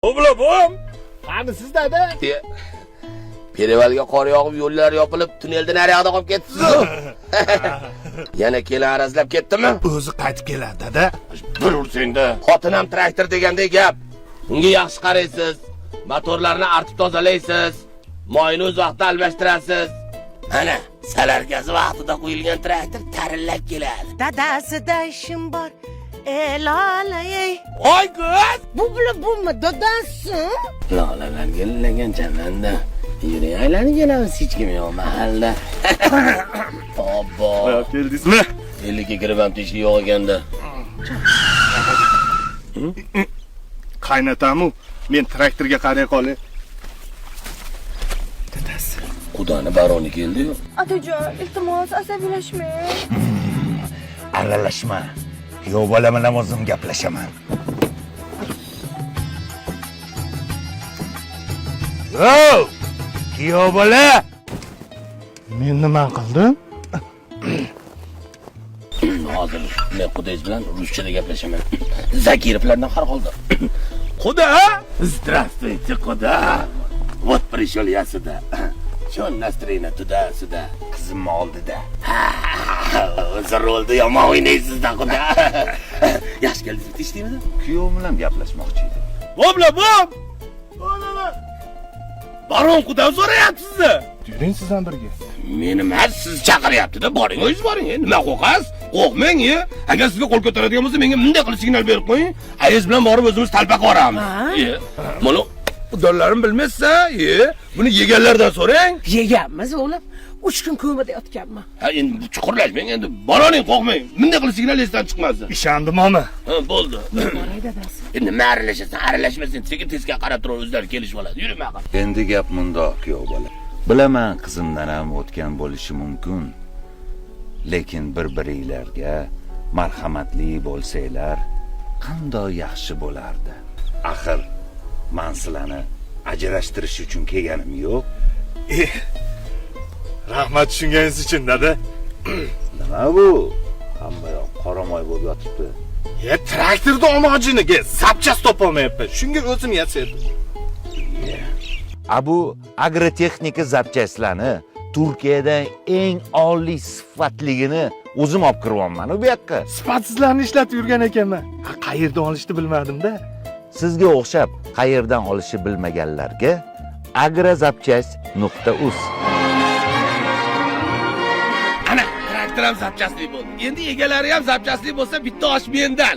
Obla bom. Qani siz dada? Perivalga qor yog'ib, yo'llar yopilib, tunneldan naryoqda qolib ketdingiz. Yana kelin arazlab ketdimi? O'zi qaytib keladi dada. Bir ursangda. Xotinam traktor degandek gap. Unga yaxshi qaraysiz. Motorlarni artib tozalaysiz. Moyni o'z vaqtida almashtirasiz. Ana, salarkasi vaqtida qo'yilgan traktor tarillab keladi. Dadasida ishim bor. Elalay. Oy ko'z! Bu bilan bo'lma, dadasi. Lolalarga illagan chamanda. Yuring aylanib kelamiz hech kim yo'q mahalla. Obbo. Qo'yib keldingizmi? Ellikka kirib ham teshik yo'q ekanda. Qaynatamu, men traktorga qaray qolay. Dadasi, Xudoni baroni keldi-yu. Otajon, iltimos asabiylashmang. Aralashma. Kuyov bola bilan o'zim gaplashaman. Yo! Kuyov bola! Men nima qildim? Hozir men Xudoyz bilan ruschada gaplashaman. Zakirovlardan har holda. Xudo! Здравствуйте, Xudo. Вот пришел я сюда. Что настроение туда-сюда? Qizim oldida. O'zi rolda yomon o'ynaysiz-da, Xudo. Yaxshi keldingiz, tishdingmi? Kuyov bilan gaplashmoqchi edim. Obla bom. Baron Xudo so'rayapsiz-da. Yuring sizdan birga. Meni emas, siz chaqiryapti-da. Boring, o'zingiz boring. Nima qo'rqasiz? Qo'rqmang, agar sizga qo'l ko'taradigan bo'lsa, menga bunday qilib signal berib qo'ying. Ayingiz bilan borib o'zimiz talpaqa boramiz. Mana udonlarim bilmaysiz-a? Buni yeganlardan so'rang. Yeganmiz o'g'lim. 3 kun ko'mada yotganman. Ha, endi chuqurlashmang, endi boring, qo'rqmang. Bunday qilib signal esdan chiqmasin. Ishondimmi? Ha, bo'ldi. Boray dadasi. Endi nima aralashasan, aralashmasin, sekin tezga qarab turib o'zlari kelishib oladi. Yuring maqam. Endi gap mundoq, kuyov bola. Bilaman, qizimdan ham o'tgan bo'lishi mumkin. Lekin bir-biringlarga marhamatli bo'lsanglar, qanday yaxshi bo'lardi. Axir men sizlarni ajrashtirish uchun kelganim yo'q. Rahmat tushunganingiz uchun dada. Nima bu? Hamma yoq qoramoy bo'lib yotibdi. Traktorda omojiniga zapchas topolmayapman. Shunga o'zim yasadim. Bu agrotexnika zapchastlarni Turkiyada eng oliy sifatligini o'zim olib kiryapman bu yoqqa. Sifatsizlarni ishlatib yurgan ekanman. Qayerdan olishni bilmadim-da. Sizga o'xshab qayerdan olishni bilmaganlarga agrozapchast.uz. Ana, traktor ham zapchastlik bo'ldi. Endi egalari ham zapchastlik bo'lsa, bitta osh mendan.